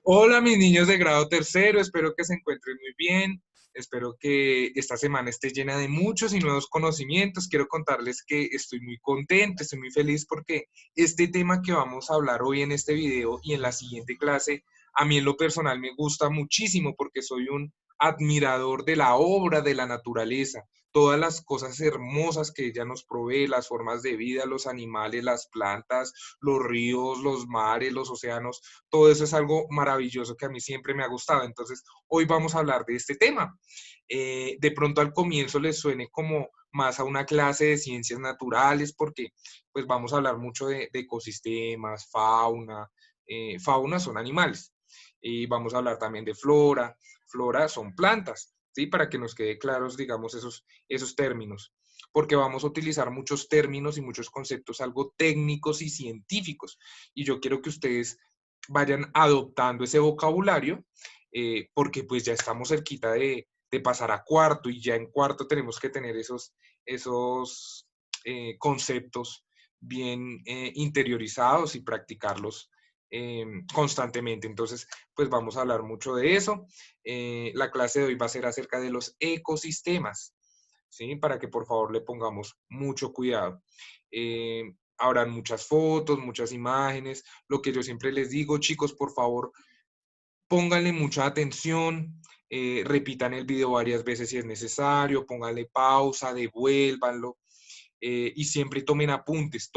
Hola, mis niños de grado tercero, espero que se encuentren muy bien. Espero que esta semana esté llena de muchos y nuevos conocimientos. Quiero contarles que estoy muy contento, estoy muy feliz porque este tema que vamos a hablar hoy en este video y en la siguiente clase, a mí en lo personal me gusta muchísimo porque soy un admirador de la obra de la naturaleza, todas las cosas hermosas que ella nos provee, las formas de vida, los animales, las plantas, los ríos, los mares, los océanos. Todo eso es algo maravilloso que a mí siempre me ha gustado. Entonces, hoy vamos a hablar de este tema. De pronto al comienzo les suene como más a una clase de ciencias naturales, porque pues vamos a hablar mucho de ecosistemas, fauna. Fauna son animales. Y vamos a hablar también de flora. Flora son plantas, ¿sí? Para que nos quede claros, digamos, esos términos, porque vamos a utilizar muchos términos y muchos conceptos algo técnicos y científicos. Y yo quiero que ustedes vayan adoptando ese vocabulario, porque pues ya estamos cerquita de pasar a cuarto y ya en cuarto tenemos que tener esos conceptos bien interiorizados y practicarlos constantemente. Entonces, pues vamos a hablar mucho de eso. La clase de hoy va a ser acerca de los ecosistemas, ¿sí? Para que por favor le pongamos mucho cuidado. Habrán muchas fotos, muchas imágenes. Lo que yo siempre les digo, chicos, por favor, pónganle mucha atención, repitan el video varias veces si es necesario, pónganle pausa, devuélvanlo, y siempre tomen apuntes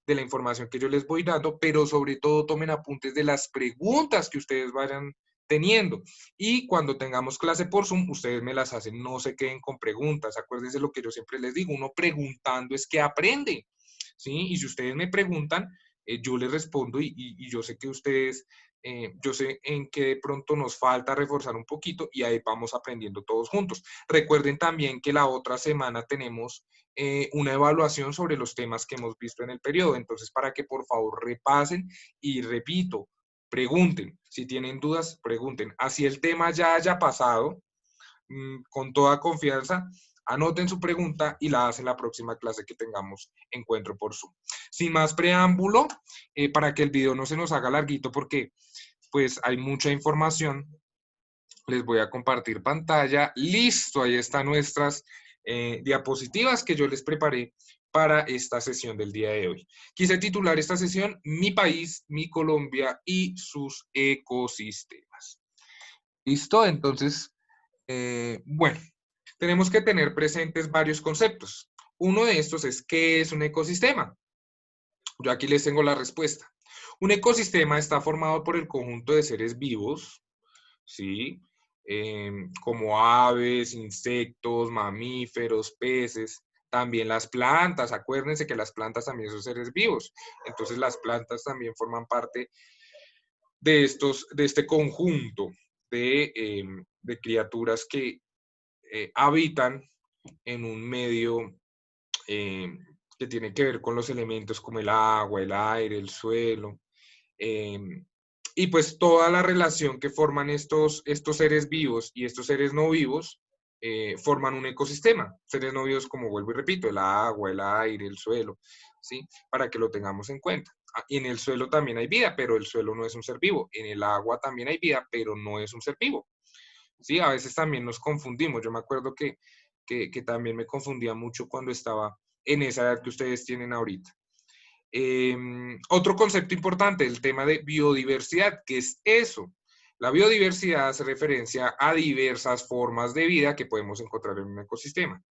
de la información que yo les voy dando, pero sobre todo tomen apuntes de las preguntas que ustedes vayan teniendo. Y cuando tengamos clase por Zoom, ustedes me las hacen, no se queden con preguntas. Acuérdense lo que yo siempre les digo, uno preguntando es que aprende, ¿sí? Y si ustedes me preguntan, yo les respondo y yo sé que ustedes, yo sé en qué de pronto nos falta reforzar un poquito y ahí vamos aprendiendo todos juntos. Recuerden también que la otra semana tenemos una evaluación sobre los temas que hemos visto en el periodo. Entonces, para que por favor repasen y repito, pregunten. Si tienen dudas, pregunten. Así el tema ya haya pasado, con toda confianza, anoten su pregunta y la hacen la próxima clase que tengamos encuentro por Zoom. Sin más preámbulo, para que el video no se nos haga larguito porque pues hay mucha información, les voy a compartir pantalla. Listo, ahí están nuestras diapositivas que yo les preparé para esta sesión del día de hoy. Quise titular esta sesión Mi país, mi Colombia y sus ecosistemas. ¿Listo? Entonces, bueno, tenemos que tener presentes varios conceptos. Uno de estos es ¿qué es un ecosistema? Yo aquí les tengo la respuesta. Un ecosistema está formado por el conjunto de seres vivos, ¿sí? Como aves, insectos, mamíferos, peces, también las plantas. Acuérdense que las plantas también son seres vivos. Entonces las plantas también forman parte de este conjunto de criaturas que habitan en un medio eh, que tiene que ver con los elementos como el agua, el aire, el suelo. eh, y pues toda la relación que forman estos seres vivos y estos seres no vivos forman un ecosistema. Seres no vivos, como vuelvo y repito, el agua, el aire, el suelo, ¿sí? Para que lo tengamos en cuenta. Y en el suelo también hay vida, pero el suelo no es un ser vivo. En el agua también hay vida, pero no es un ser vivo. ¿Sí? A veces también nos confundimos. Yo me acuerdo que también me confundía mucho cuando estaba en esa edad que ustedes tienen ahorita. Otro concepto importante, el tema de biodiversidad. ¿Qué es eso? La biodiversidad hace referencia a diversas formas de vida que podemos encontrar en un ecosistema.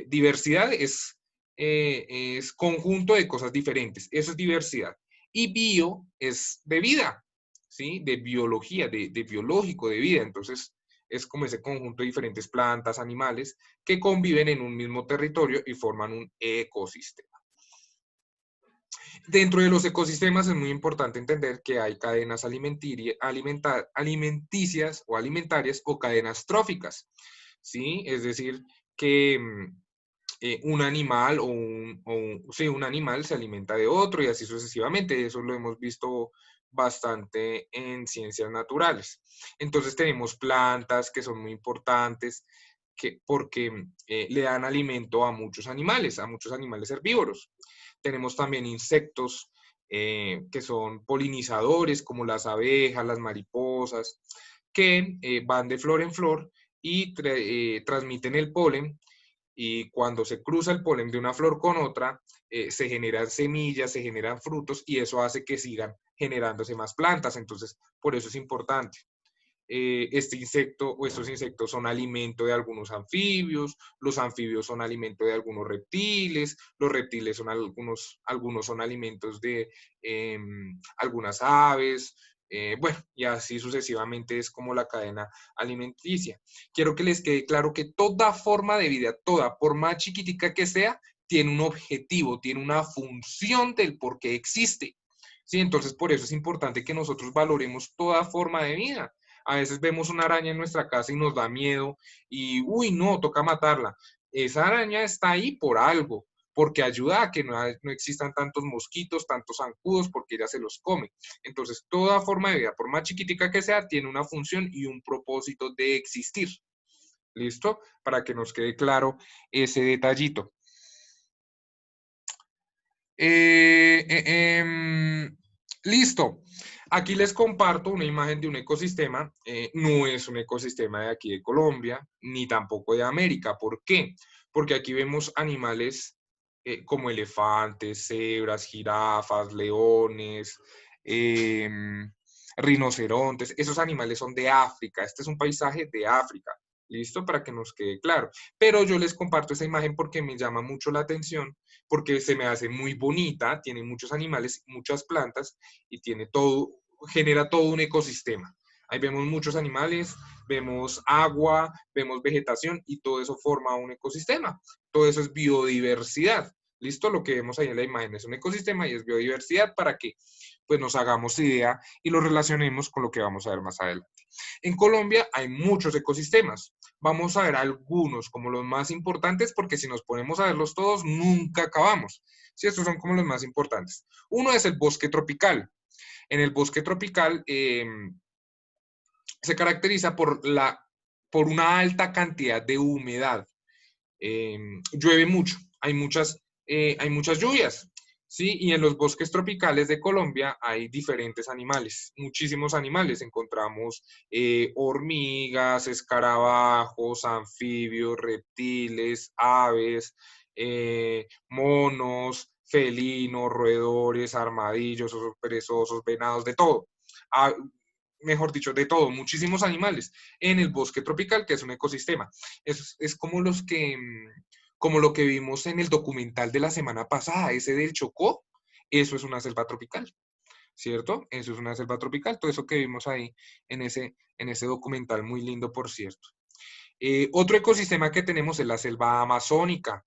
Diversidad es conjunto de cosas diferentes, eso es diversidad. Y bio es de vida, ¿sí? De biología, de biológico, de vida. Entonces, es como ese conjunto de diferentes plantas, animales que conviven en un mismo territorio y forman un ecosistema. Dentro de los ecosistemas es muy importante entender que hay cadenas alimenticias o alimentarias o cadenas tróficas, ¿sí? Es decir, que un animal sí, un animal se alimenta de otro y así sucesivamente. Eso lo hemos visto bastante en ciencias naturales. Entonces tenemos plantas que son muy importantes porque le dan alimento a muchos animales herbívoros. Tenemos también insectos que son polinizadores, como las abejas, las mariposas, que van de flor en flor y transmiten el polen, y cuando se cruza el polen de una flor con otra, se generan semillas, se generan frutos, y eso hace que sigan generándose más plantas. Entonces, por eso es importante. Este insecto o estos insectos son alimento de algunos anfibios, los anfibios son alimento de algunos reptiles, los reptiles son algunos son alimentos de algunas aves, bueno, y así sucesivamente es como la cadena alimenticia. Quiero que les quede claro que toda forma de vida, toda, por más chiquitica que sea, tiene un objetivo, tiene una función del por qué existe. ¿Sí? Entonces, por eso es importante que nosotros valoremos toda forma de vida. A veces vemos una araña en nuestra casa y nos da miedo y, uy, no, toca matarla. Esa araña está ahí por algo, porque ayuda a que no existan tantos mosquitos, tantos zancudos, porque ella se los come. Entonces, toda forma de vida, por más chiquitica que sea, tiene una función y un propósito de existir. ¿Listo? Para que nos quede claro ese detallito. Listo. Aquí les comparto una imagen de un ecosistema. No es un ecosistema de aquí de Colombia, ni tampoco de América. ¿Por qué? Porque aquí vemos animales como elefantes, cebras, jirafas, leones, rinocerontes. Esos animales son de África. Este es un paisaje de África. ¿Listo? Para que nos quede claro. Pero yo les comparto esa imagen porque me llama mucho la atención, porque se me hace muy bonita, tiene muchos animales, muchas plantas y tiene todo, genera todo un ecosistema. Ahí vemos muchos animales, vemos agua, vemos vegetación y todo eso forma un ecosistema. Todo eso es biodiversidad. ¿Listo? Lo que vemos ahí en la imagen es un ecosistema y es biodiversidad para que pues nos hagamos idea y lo relacionemos con lo que vamos a ver más adelante. En Colombia hay muchos ecosistemas. Vamos a ver algunos como los más importantes, porque si nos ponemos a verlos todos, nunca acabamos. Sí, estos son como los más importantes. Uno es el bosque tropical. En el bosque tropical se caracteriza por una alta cantidad de humedad. Llueve mucho, hay muchas lluvias. ¿Sí? Y en los bosques tropicales de Colombia hay diferentes animales, muchísimos animales. Encontramos hormigas, escarabajos, anfibios, reptiles, aves, monos, felinos, roedores, armadillos, osos perezosos, venados, de todo. Ah, mejor dicho, de todo, muchísimos animales en el bosque tropical, que es un ecosistema. Es como como lo que vimos en el documental de la semana pasada, ese del Chocó. Eso es una selva tropical, ¿cierto? Eso es una selva tropical, todo eso que vimos ahí en ese documental, muy lindo, por cierto. Otro ecosistema que tenemos es la selva amazónica.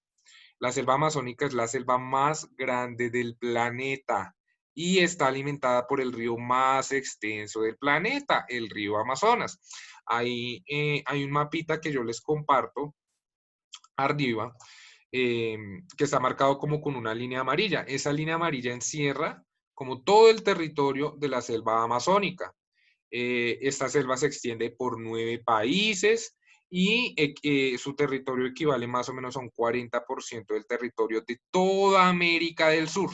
La selva amazónica es la selva más grande del planeta y está alimentada por el río más extenso del planeta, el río Amazonas. Hay un mapita que yo les comparto arriba, que está marcado como con una línea amarilla. Esa línea amarilla encierra como todo el territorio de la selva amazónica. Esta selva se extiende por 9 países y su territorio equivale más o menos a un 40% del territorio de toda América del Sur.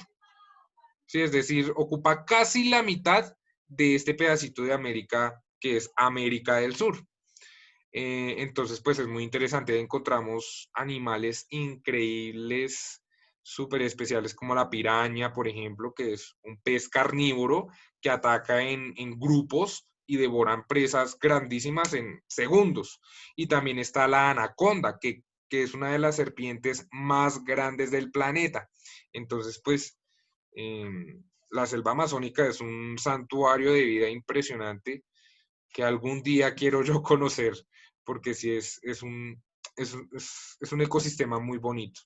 ¿Sí? Es decir, ocupa casi la mitad de este pedacito de América que es América del Sur. Entonces, pues es muy interesante. Encontramos animales increíbles, súper especiales, como la piraña, por ejemplo, que es un pez carnívoro que ataca en grupos y devoran presas grandísimas en segundos. Y también está la anaconda, que es una de las serpientes más grandes del planeta. Entonces, pues, la selva amazónica es un santuario de vida impresionante que algún día quiero yo conocer, porque sí es un ecosistema muy bonito.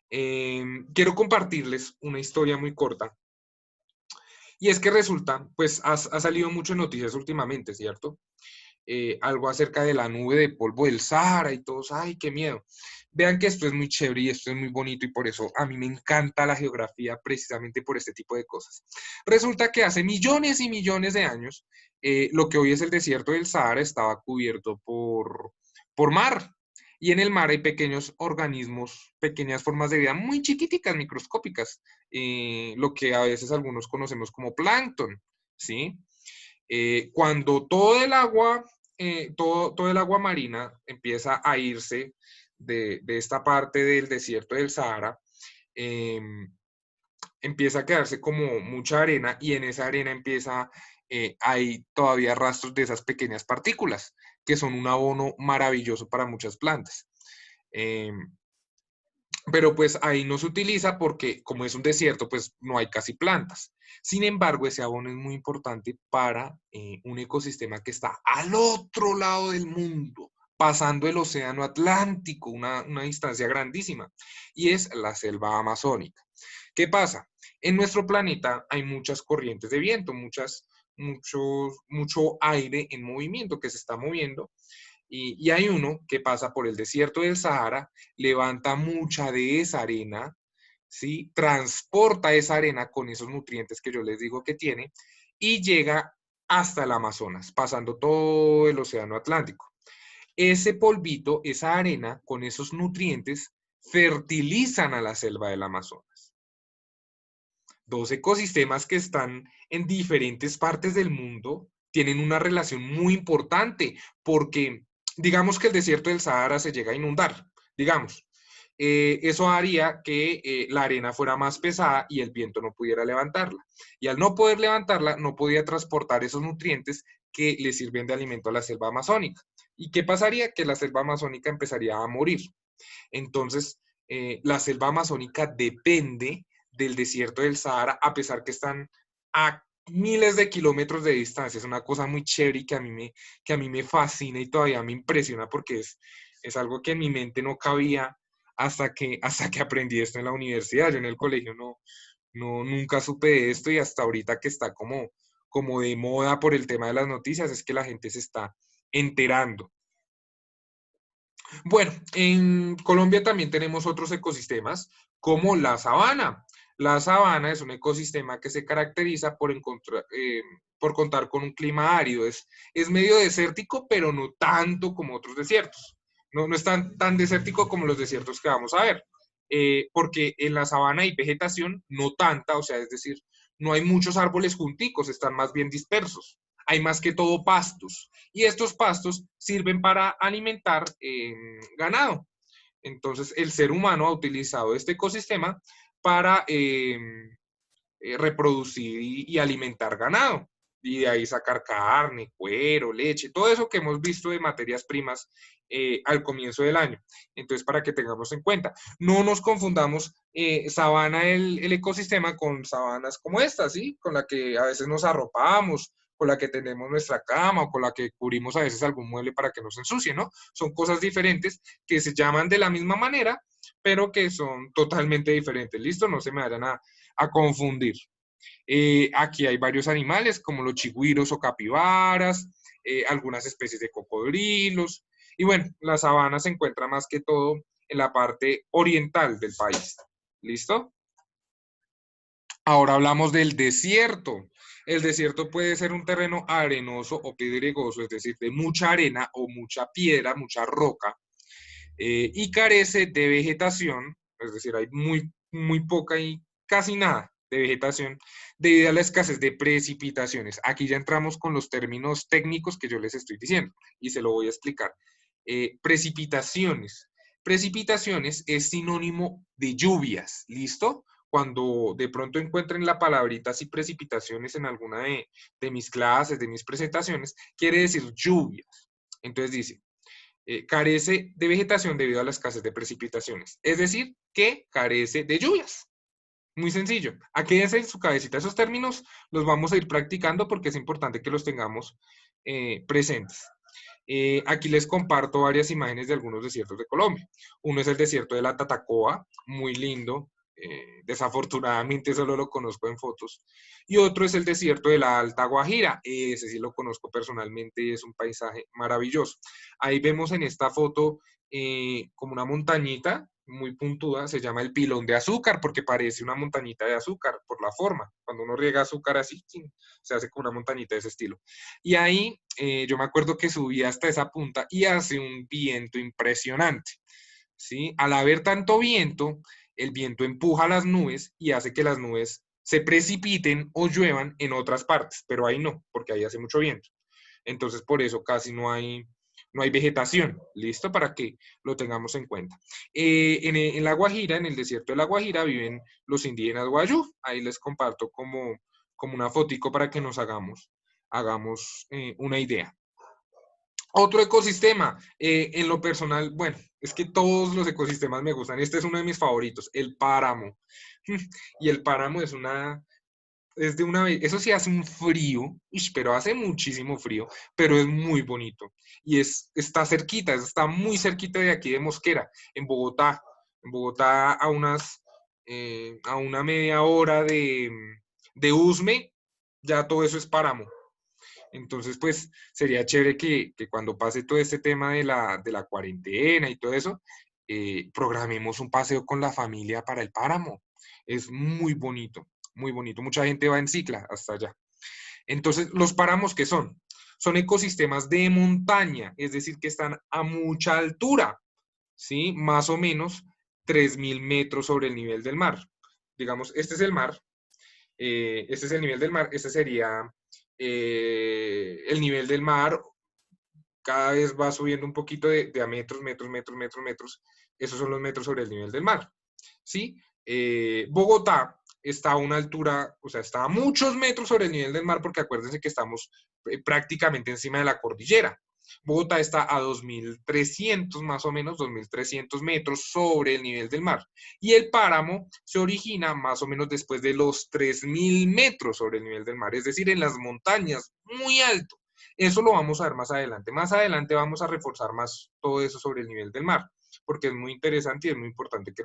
Quiero compartirles una historia muy corta. Y es que resulta, pues ha salido mucho en noticias últimamente, ¿cierto? Algo acerca de la nube de polvo del Sahara y todos, ay, qué miedo. Vean que esto es muy chévere y esto es muy bonito y por eso a mí me encanta la geografía precisamente por este tipo de cosas. Resulta que hace millones y millones de años, lo que hoy es el desierto del Sahara estaba cubierto por mar. Y en el mar hay pequeños organismos, pequeñas formas de vida muy chiquiticas, microscópicas, lo que a veces algunos conocemos como plancton, ¿sí? Cuando todo el agua marina empieza a irse de esta parte del desierto del Sahara, eh, empieza a quedarse como mucha arena y en esa arena hay todavía rastros de esas pequeñas partículas, que son un abono maravilloso para muchas plantas. Eh, pero pues ahí no se utiliza porque como es un desierto, pues no hay casi plantas. Sin embargo, ese abono es muy importante para un ecosistema que está al otro lado del mundo, pasando el océano Atlántico, una distancia grandísima, y es la selva amazónica. ¿Qué pasa? En nuestro planeta hay muchas corrientes de viento, mucho aire en movimiento que se está moviendo y hay uno que pasa por el desierto del Sahara, levanta mucha de esa arena, ¿sí? Transporta esa arena con esos nutrientes que yo les digo que tiene y llega hasta el Amazonas, pasando todo el océano Atlántico. Ese polvito, esa arena con esos nutrientes fertilizan a la selva del Amazonas. Dos ecosistemas que están en diferentes partes del mundo tienen una relación muy importante porque digamos que el desierto del Sahara se llega a inundar, digamos. Eso haría que la arena fuera más pesada y el viento no pudiera levantarla. Y al no poder levantarla, no podía transportar esos nutrientes que le sirven de alimento a la selva amazónica. ¿Y qué pasaría? Que la selva amazónica empezaría a morir. Entonces, la selva amazónica depende del desierto del Sahara, a pesar que están a miles de kilómetros de distancia. Es una cosa muy chévere y que a mí me fascina y todavía me impresiona porque es algo que en mi mente no cabía hasta que aprendí esto en la universidad. Yo en el colegio nunca supe de esto y hasta ahorita que está como de moda por el tema de las noticias, es que la gente se está enterando. Bueno, en Colombia también tenemos otros ecosistemas como la sabana. La sabana es un ecosistema que se caracteriza por contar con un clima árido. Es medio desértico, pero no tanto como otros desiertos. No es tan desértico como los desiertos que vamos a ver. Porque en la sabana hay vegetación, no tanta, o sea, es decir, no hay muchos árboles junticos, están más bien dispersos. Hay más que todo pastos y estos pastos sirven para alimentar ganado. Entonces, el ser humano ha utilizado este ecosistema para reproducir y alimentar ganado. Y de ahí sacar carne, cuero, leche, todo eso que hemos visto de materias primas al comienzo del año. Entonces, para que tengamos en cuenta, no nos confundamos sabana, el ecosistema, con sabanas como esta, ¿sí? Con la que a veces nos arropamos, con la que tenemos nuestra cama o con la que cubrimos a veces algún mueble para que no se ensucie, ¿no? Son cosas diferentes que se llaman de la misma manera, pero que son totalmente diferentes. ¿Listo? No se me vayan a confundir. Aquí hay varios animales como los chigüiros o capibaras, algunas especies de cocodrilos. Y bueno, la sabana se encuentra más que todo en la parte oriental del país. ¿Listo? Ahora hablamos del desierto. El desierto puede ser un terreno arenoso o pedregoso, es decir, de mucha arena o mucha piedra, mucha roca, y carece de vegetación, es decir, hay muy poca y casi nada de vegetación debido a la escasez de precipitaciones. Aquí ya entramos con los términos técnicos que yo les estoy diciendo y se lo voy a explicar. Precipitaciones. Precipitaciones es sinónimo de lluvias, ¿listo? Cuando de pronto encuentren la palabrita así precipitaciones en alguna de mis clases, de mis presentaciones, quiere decir lluvias. Entonces dice, carece de vegetación debido a la escasez de precipitaciones. Es decir, que carece de lluvias. Muy sencillo. Quédense en su cabecita. Esos términos los vamos a ir practicando porque es importante que los tengamos presentes. Aquí les comparto varias imágenes de algunos desiertos de Colombia. Uno es el desierto de la Tatacoa, muy lindo. Desafortunadamente solo lo conozco en fotos. Y otro es el desierto de la Alta Guajira. Ese sí lo conozco personalmente y es un paisaje maravilloso. Ahí vemos en esta foto como una montañita muy puntuda, se llama el pilón de azúcar, porque parece una montañita de azúcar por la forma. Cuando uno riega azúcar así, se hace como una montañita de ese estilo. Y ahí yo me acuerdo que subí hasta esa punta y hace un viento impresionante, ¿sí? Al haber tanto viento, el viento empuja las nubes y hace que las nubes se precipiten o lluevan en otras partes, pero ahí no, porque ahí hace mucho viento. Entonces, por eso casi no hay vegetación, ¿listo? Para que lo tengamos en cuenta. En La Guajira, en el desierto de La Guajira, viven los indígenas Guayú. Ahí les comparto como una fotico para que nos hagamos una idea. Otro ecosistema, en lo personal, bueno, es que todos los ecosistemas me gustan. Este es uno de mis favoritos, el páramo. Y el páramo es de una vez, eso sí hace un frío, pero hace muchísimo frío, pero es muy bonito. Y está cerquita, está muy cerquita de aquí de Mosquera, en Bogotá. En Bogotá a una media hora de Usme, ya todo eso es páramo. Entonces, pues sería chévere que cuando pase todo este tema de la cuarentena y todo eso, programemos un paseo con la familia para el páramo. Es muy bonito, muy bonito. Mucha gente va en cicla hasta allá. Entonces, ¿los páramos qué son? Son ecosistemas de montaña, es decir, que están a mucha altura, ¿sí? Más o menos 3.000 metros sobre el nivel del mar. Digamos, este es el mar, este es el nivel del mar, este sería el nivel del mar, cada vez va subiendo un poquito de a metros, metros, metros, metros, metros. Esos son los metros sobre el nivel del mar, ¿sí? Bogotá está a una altura, o sea, está a muchos metros sobre el nivel del mar, porque acuérdense que estamos prácticamente encima de la cordillera. Bogotá está a 2.300 más o menos, 2.300 metros sobre el nivel del mar. Y el páramo se origina más o menos después de los 3.000 metros sobre el nivel del mar, es decir, en las montañas, muy alto. Eso lo vamos a ver más adelante. Más adelante vamos a reforzar más todo eso sobre el nivel del mar, porque es muy interesante y es muy importante que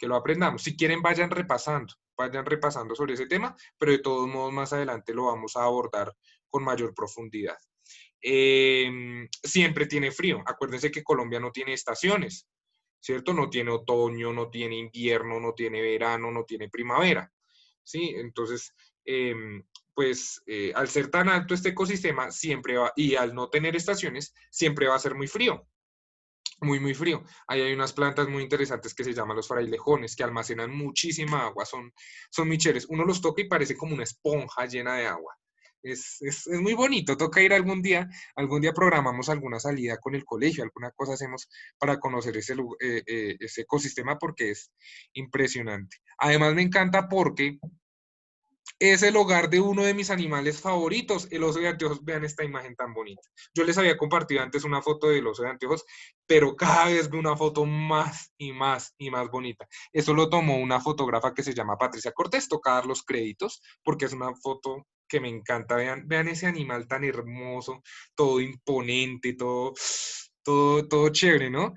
lo aprendamos. Si quieren, vayan repasando sobre ese tema, pero de todos modos más adelante lo vamos a abordar con mayor profundidad. Siempre tiene frío. Acuérdense que Colombia no tiene estaciones, ¿cierto? No tiene otoño, no tiene invierno, no tiene verano, no tiene primavera, ¿sí? Entonces, pues al ser tan alto este ecosistema, siempre va, y al no tener estaciones, siempre va a ser muy frío. Muy, muy frío. Ahí hay unas plantas muy interesantes que se llaman los frailejones, que almacenan muchísima agua, son muy chéveres. Uno los toca y parece como una esponja llena de agua. Es muy bonito, toca ir algún día programamos alguna salida con el colegio, alguna cosa hacemos para conocer ese ecosistema porque es impresionante. Además me encanta porque es el hogar de uno de mis animales favoritos, el oso de anteojos. Vean esta imagen tan bonita. Yo les había compartido antes una foto del oso de anteojos, pero cada vez veo una foto más y más y más bonita. Eso lo tomó una fotógrafa que se llama Patricia Cortés, toca dar los créditos, porque es una foto que me encanta. Vean ese animal tan hermoso, todo imponente, todo chévere, ¿no?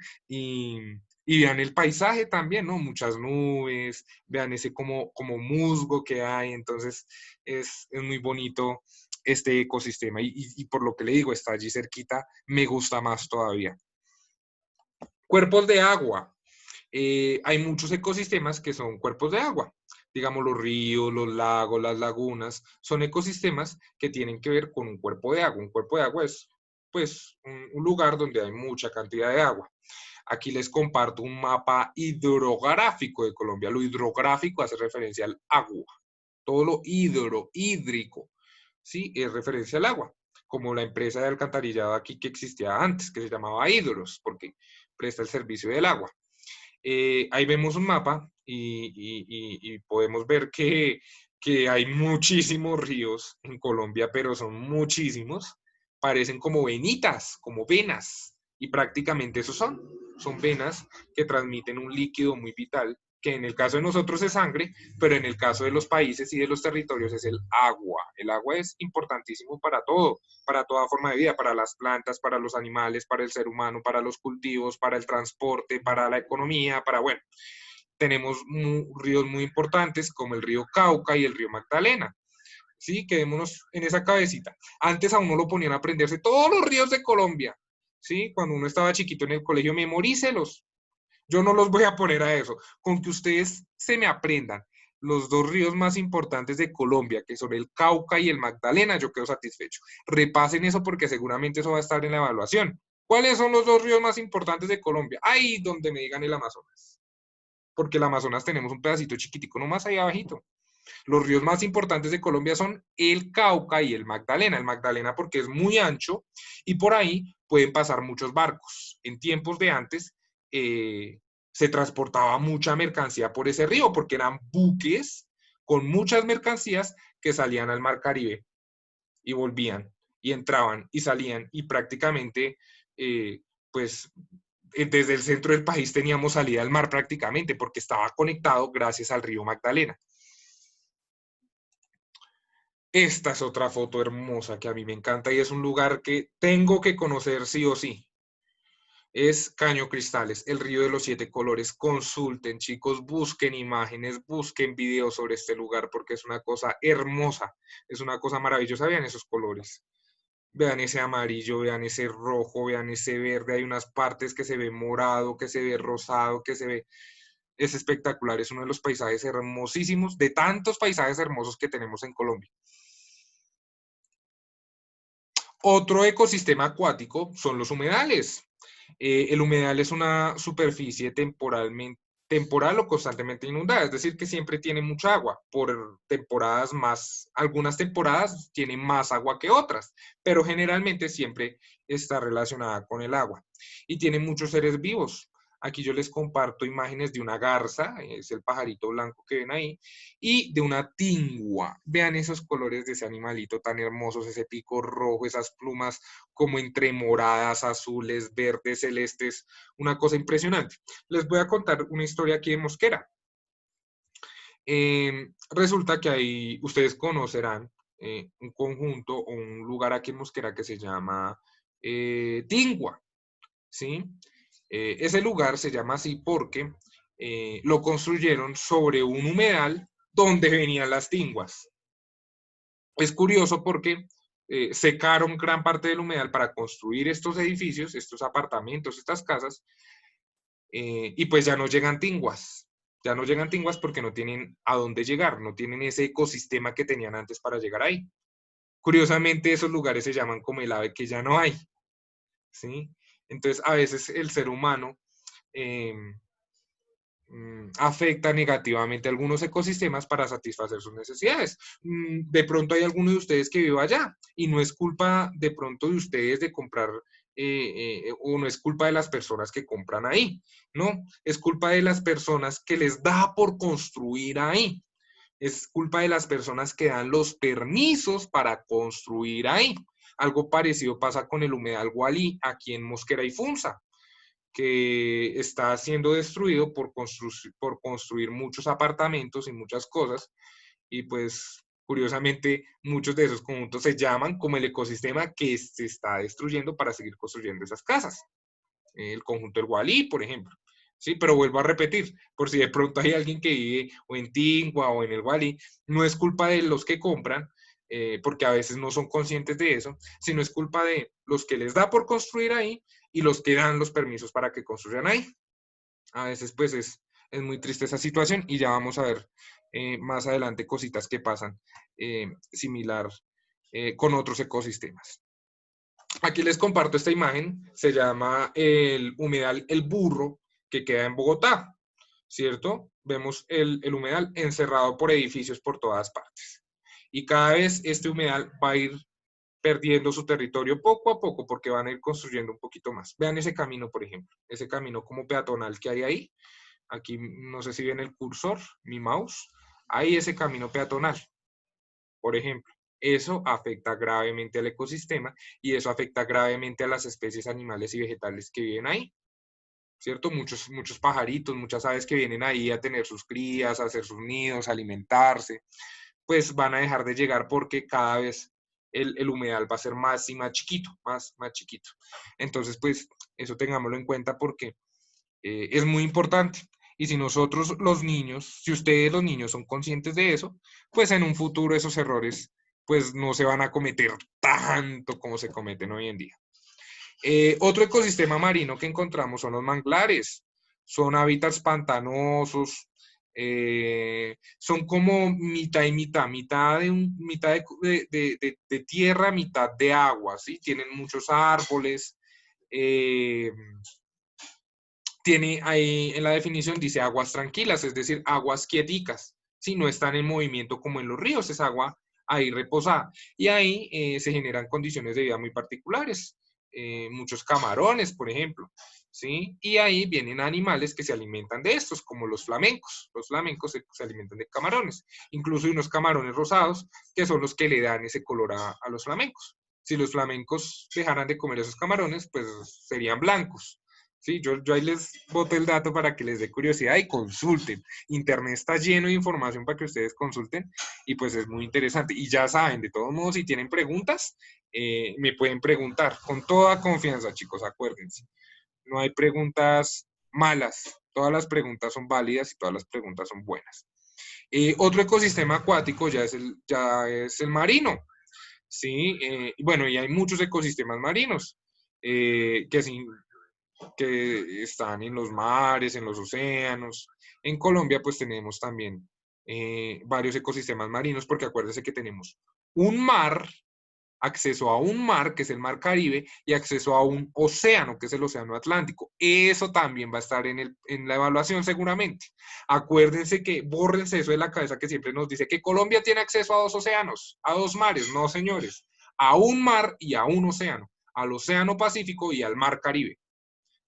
Y vean el paisaje también, ¿no? Muchas nubes, vean ese como musgo que hay, entonces es muy bonito este ecosistema y por lo que le digo, está allí cerquita, me gusta más todavía. Cuerpos de agua. Hay muchos ecosistemas que son cuerpos de agua. Digamos, los ríos, los lagos, las lagunas, son ecosistemas que tienen que ver con un cuerpo de agua. Un cuerpo de agua es, pues, un lugar donde hay mucha cantidad de agua. Aquí les comparto un mapa hidrográfico de Colombia. Lo hidrográfico hace referencia al agua. Todo lo hídrico, ¿sí? Es referencia al agua. Como la empresa de alcantarillado aquí que existía antes, que se llamaba Hidros, porque presta el servicio del agua. Ahí vemos un mapa y podemos ver que hay muchísimos ríos en Colombia, pero son muchísimos. Parecen como venitas, como venas, y prácticamente esos son venas que transmiten un líquido muy vital, que en el caso de nosotros es sangre, pero en el caso de los países y de los territorios es el agua. El agua es importantísimo para todo, para toda forma de vida, para las plantas, para los animales, para el ser humano, para los cultivos, para el transporte, para la economía, bueno, tenemos ríos muy importantes como el río Cauca y el río Magdalena. ¿Sí? Quedémonos en esa cabecita. Antes a uno lo ponían a aprenderse todos los ríos de Colombia, ¿sí? Cuando uno estaba chiquito en el colegio, memorícelos. Yo no los voy a poner a eso. Con que ustedes se me aprendan los dos ríos más importantes de Colombia, que son el Cauca y el Magdalena, yo quedo satisfecho. Repasen eso porque seguramente eso va a estar en la evaluación. ¿Cuáles son los dos ríos más importantes de Colombia? Ahí donde me digan el Amazonas. Porque el Amazonas tenemos un pedacito chiquitico nomás ahí abajito. Los ríos más importantes de Colombia son el Cauca y el Magdalena. El Magdalena porque es muy ancho y por ahí pueden pasar muchos barcos. En tiempos de antes se transportaba mucha mercancía por ese río porque eran buques con muchas mercancías que salían al Mar Caribe y volvían y entraban y salían y prácticamente eh, pues desde el centro del país teníamos salida al mar prácticamente porque estaba conectado gracias al río Magdalena. Esta es otra foto hermosa que a mí me encanta y es un lugar que tengo que conocer sí o sí. Es Caño Cristales, el río de los siete colores. Consulten, chicos, busquen imágenes, busquen videos sobre este lugar porque es una cosa hermosa, es una cosa maravillosa. Vean esos colores. Vean ese amarillo, vean ese rojo, vean ese verde. Hay unas partes que se ve morado, que se ve rosado, que se ve... Es espectacular, es uno de los paisajes hermosísimos, de tantos paisajes hermosos que tenemos en Colombia. Otro ecosistema acuático son los humedales. El humedal es una superficie temporal o constantemente inundada, es decir, que siempre tiene mucha agua. Por temporadas más, algunas temporadas tienen más agua que otras, pero generalmente siempre está relacionada con el agua. Y tiene muchos seres vivos. Aquí yo les comparto imágenes de una garza, es el pajarito blanco que ven ahí, y de una tingua. Vean esos colores de ese animalito tan hermosos, ese pico rojo, esas plumas como entre moradas, azules, verdes, celestes, una cosa impresionante. Les voy a contar una historia aquí en Mosquera. Resulta que ahí ustedes conocerán un conjunto o un lugar aquí en Mosquera que se llama Tingua, ¿sí? Ese lugar se llama así porque lo construyeron sobre un humedal donde venían las tinguas. Es curioso porque secaron gran parte del humedal para construir estos edificios, estos apartamentos, estas casas, y pues ya no llegan tinguas porque no tienen a dónde llegar, no tienen ese ecosistema que tenían antes para llegar ahí. Curiosamente, esos lugares se llaman como el ave que ya no hay, ¿sí? Entonces, a veces el ser humano eh, afecta negativamente a algunos ecosistemas para satisfacer sus necesidades. De pronto hay alguno de ustedes que vive allá y no es culpa de pronto de ustedes de comprar o no es culpa de las personas que compran ahí, no, es culpa de las personas que les da por construir ahí. Es culpa de las personas que dan los permisos para construir ahí. Algo parecido pasa con el humedal Gualí aquí en Mosquera y Funza, que está siendo destruido por construir muchos apartamentos y muchas cosas. Y pues, curiosamente, muchos de esos conjuntos se llaman como el ecosistema que se está destruyendo para seguir construyendo esas casas. El conjunto del Gualí, por ejemplo. Sí, pero vuelvo a repetir, por si de pronto hay alguien que vive o en Tingua o en el Gualí, no es culpa de los que compran, porque a veces no son conscientes de eso, sino es culpa de los que les da por construir ahí y los que dan los permisos para que construyan ahí. A veces pues es muy triste esa situación y ya vamos a ver más adelante cositas que pasan similar con otros ecosistemas. Aquí les comparto esta imagen, se llama el humedal El Burro, que queda en Bogotá, ¿cierto? Vemos el humedal encerrado por edificios por todas partes. Y cada vez este humedal va a ir perdiendo su territorio poco a poco porque van a ir construyendo un poquito más. Vean ese camino, por ejemplo, ese camino como peatonal que hay ahí. Aquí no sé si ven el cursor, mi mouse. Ahí ese camino peatonal, por ejemplo. Eso afecta gravemente al ecosistema y eso afecta gravemente a las especies animales y vegetales que viven ahí, ¿cierto? Muchos pajaritos, muchas aves que vienen ahí a tener sus crías, a hacer sus nidos, a alimentarse, pues van a dejar de llegar porque cada vez el humedal va a ser más y más chiquito, más chiquito. Entonces, pues eso tengámoslo en cuenta porque es muy importante. Y si nosotros los niños, si ustedes los niños son conscientes de eso, pues en un futuro esos errores pues no se van a cometer tanto como se cometen hoy en día. Otro ecosistema marino que encontramos son los manglares. son hábitats pantanosos, son como mitad y mitad, mitad de tierra, mitad de agua, ¿sí? Tienen muchos árboles, tiene ahí en la definición, dice aguas tranquilas, es decir, aguas quieticas, ¿sí? No están en movimiento como en los ríos, es agua ahí reposada. Y ahí se generan condiciones de vida muy particulares, muchos camarones, por ejemplo, ¿sí? Y ahí vienen animales que se alimentan de estos, como los flamencos. Los flamencos se alimentan de camarones, incluso hay unos camarones rosados que son los que le dan ese color a los flamencos. Si los flamencos dejaran de comer esos camarones, pues serían blancos. Sí, yo ahí les boto el dato para que les dé curiosidad y consulten. Internet está lleno de información para que ustedes consulten y pues es muy interesante. Y ya saben, de todos modos, si tienen preguntas, me pueden preguntar con toda confianza, chicos, acuérdense. No hay preguntas malas, todas las preguntas son válidas y todas las preguntas son buenas. Otro ecosistema acuático ya es el marino, ¿sí? Bueno, y hay muchos ecosistemas marinos que están en los mares, en los océanos. En Colombia, pues tenemos también varios ecosistemas marinos, porque acuérdense que tenemos un mar, acceso a un mar, que es el mar Caribe, y acceso a un océano, que es el océano Atlántico. Eso también va a estar en la evaluación seguramente. Acuérdense que, bórrense eso de la cabeza que siempre nos dice que Colombia tiene acceso a dos océanos, a dos mares. No, señores, a un mar y a un océano, al océano Pacífico y al mar Caribe.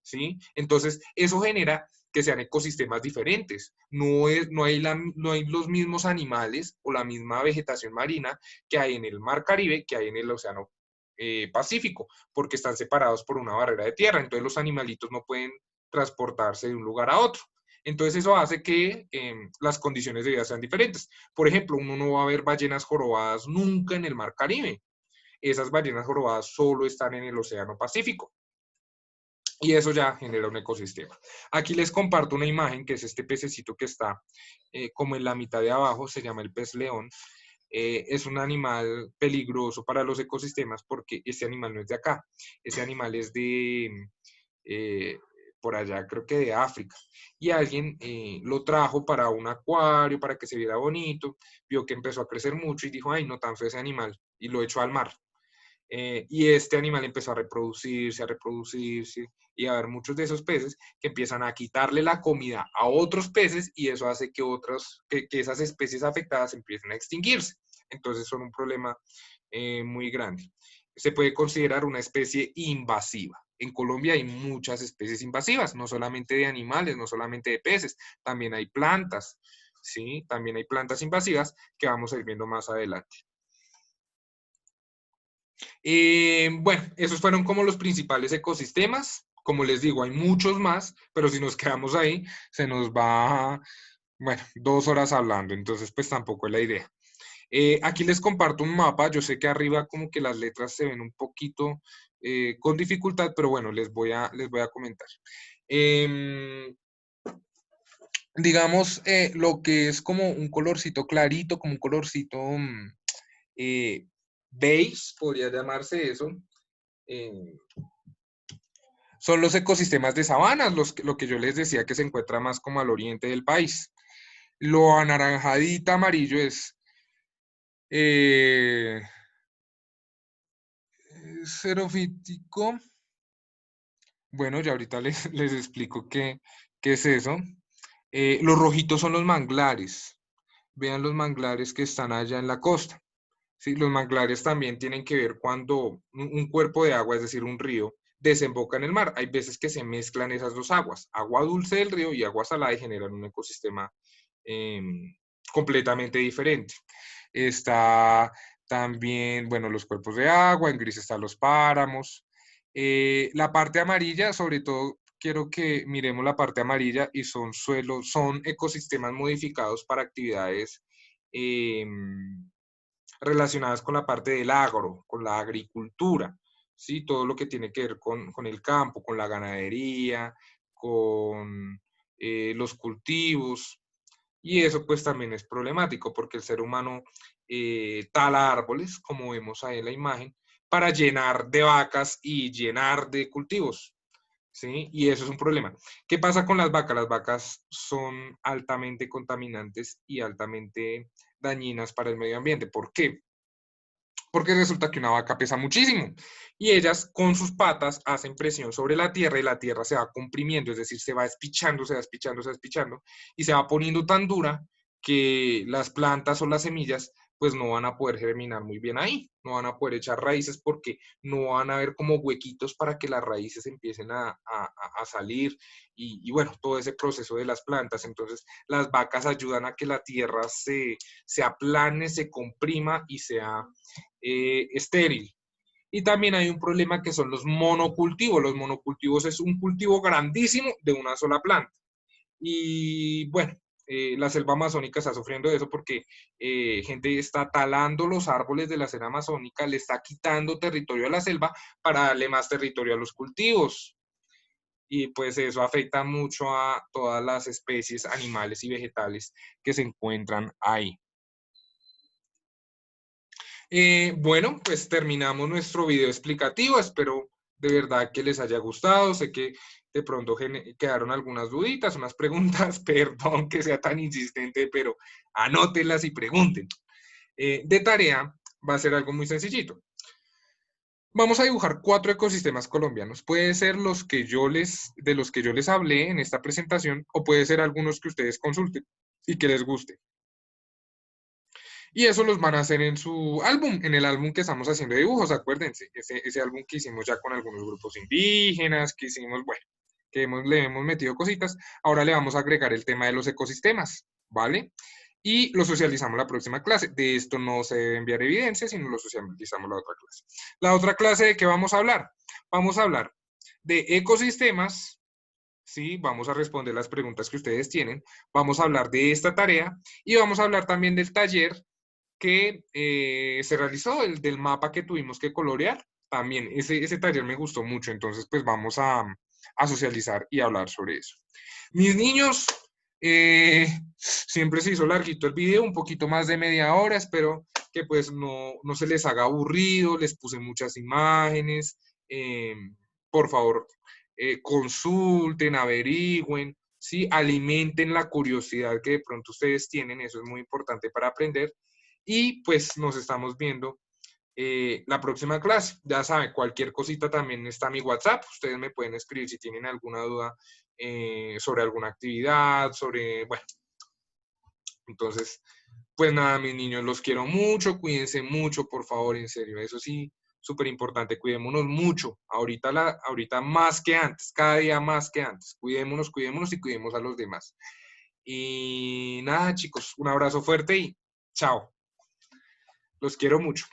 ¿Sí? Entonces, eso genera que sean ecosistemas diferentes. No hay los mismos animales o la misma vegetación marina que hay en el mar Caribe, que hay en el océano Pacífico, porque están separados por una barrera de tierra. Entonces, los animalitos no pueden transportarse de un lugar a otro. Entonces, eso hace que las condiciones de vida sean diferentes. Por ejemplo, uno no va a ver ballenas jorobadas nunca en el mar Caribe. Esas ballenas jorobadas solo están en el océano Pacífico. Y eso ya genera un ecosistema. Aquí les comparto una imagen que es este pececito que está como en la mitad de abajo, se llama el pez león. Es un animal peligroso para los ecosistemas porque este animal no es de acá. Ese animal es eh, por allá, creo que de África. Y alguien lo trajo para un acuario, para que se viera bonito, vio que empezó a crecer mucho y dijo, ay, no tan feo ese animal, y lo echó al mar. Y este animal empezó a reproducirse, y a haber muchos de esos peces que empiezan a quitarle la comida a otros peces y eso hace que esas especies afectadas empiecen a extinguirse. Entonces son un problema muy grande. Se puede considerar una especie invasiva. En Colombia hay muchas especies invasivas, no solamente de animales, no solamente de peces, también hay plantas, ¿sí? También hay plantas invasivas que vamos a ir viendo más adelante. Bueno, esos fueron como los principales ecosistemas. Como les digo, hay muchos más, pero si nos quedamos ahí, se nos va, bueno, 2 horas hablando, entonces pues tampoco es la idea. Aquí les comparto un mapa, yo sé que arriba como que las letras se ven un poquito con dificultad, pero bueno, les voy a comentar. Digamos, lo que es como un colorcito clarito, como un colorcito eh, beige, podría llamarse eso. eh, Son los ecosistemas de sabanas, lo que yo les decía que se encuentra más como al oriente del país. Lo anaranjadita amarillo es eh, xerofítico. Bueno, ya ahorita les explico qué es eso. Los rojitos son los manglares. Vean los manglares que están allá en la costa. Sí, los manglares también tienen que ver cuando un cuerpo de agua, es decir, un río, desemboca en el mar. Hay veces que se mezclan esas dos aguas, agua dulce del río y agua salada, y generan un ecosistema eh, completamente diferente. Está también, bueno, los cuerpos de agua, en gris están los páramos. La parte amarilla, sobre todo, quiero que miremos la parte amarilla y son suelos, son ecosistemas modificados para actividades relacionadas con la parte del agro, con la agricultura, ¿sí? Todo lo que tiene que ver con el campo, con la ganadería, con los cultivos, y eso pues también es problemático porque el ser humano tala árboles, como vemos ahí en la imagen, para llenar de vacas y llenar de cultivos, ¿sí? Y eso es un problema. ¿Qué pasa con las vacas? Las vacas son altamente contaminantes y altamente dañinas para el medio ambiente. ¿Por qué? Porque resulta que una vaca pesa muchísimo y ellas con sus patas hacen presión sobre la tierra y la tierra se va comprimiendo, es decir, se va espichando, se va espichando, se va espichando y se va poniendo tan dura que las plantas o las semillas pues no van a poder germinar muy bien ahí, no van a poder echar raíces porque no van a haber como huequitos para que las raíces empiecen a salir y bueno, todo ese proceso de las plantas. Entonces las vacas ayudan a que la tierra se aplane, se comprima y sea estéril. Y también hay un problema que son los monocultivos. Los monocultivos es un cultivo grandísimo de una sola planta. Y bueno, la selva amazónica está sufriendo de eso porque gente está talando los árboles de la selva amazónica, le está quitando territorio a la selva para darle más territorio a los cultivos. Y pues eso afecta mucho a todas las especies animales y vegetales que se encuentran ahí. Bueno, pues terminamos nuestro video explicativo. Espero de verdad que les haya gustado. Sé que de pronto quedaron algunas duditas, unas preguntas. Perdón que sea tan insistente, pero anótenlas y pregunten. De tarea va a ser algo muy sencillito. Vamos a dibujar 4 ecosistemas colombianos. Puede ser de los que yo les hablé en esta presentación o puede ser algunos que ustedes consulten y que les guste. Y eso los van a hacer en su álbum, en el álbum que estamos haciendo de dibujos, acuérdense, ese álbum que hicimos ya con algunos grupos indígenas, que hicimos, bueno, le hemos metido cositas, ahora le vamos a agregar el tema de los ecosistemas, ¿vale? Y lo socializamos la próxima clase. De esto no se debe enviar evidencia, sino lo socializamos la otra clase. La otra clase, ¿de qué vamos a hablar? Vamos a hablar de ecosistemas, ¿sí? Vamos a responder las preguntas que ustedes tienen, vamos a hablar de esta tarea y vamos a hablar también del taller que se realizó, el del mapa que tuvimos que colorear. También ese taller me gustó mucho, entonces pues vamos a socializar y hablar sobre eso. Mis niños, siempre se hizo larguito el video, un poquito más de media hora, espero que pues no se les haga aburrido, les puse muchas imágenes, por favor, consulten, averigüen, ¿sí? Alimenten la curiosidad que de pronto ustedes tienen, eso es muy importante para aprender. Y pues nos estamos viendo la próxima clase. Ya saben, cualquier cosita también está mi WhatsApp. Ustedes me pueden escribir si tienen alguna duda sobre alguna actividad, bueno. Entonces, pues nada, mis niños, los quiero mucho. Cuídense mucho, por favor, en serio. Eso sí, súper importante. Cuidémonos mucho. Ahorita más que antes, cada día más que antes. Cuidémonos y cuidemos a los demás. Y nada, chicos, un abrazo fuerte y chao. Los quiero mucho.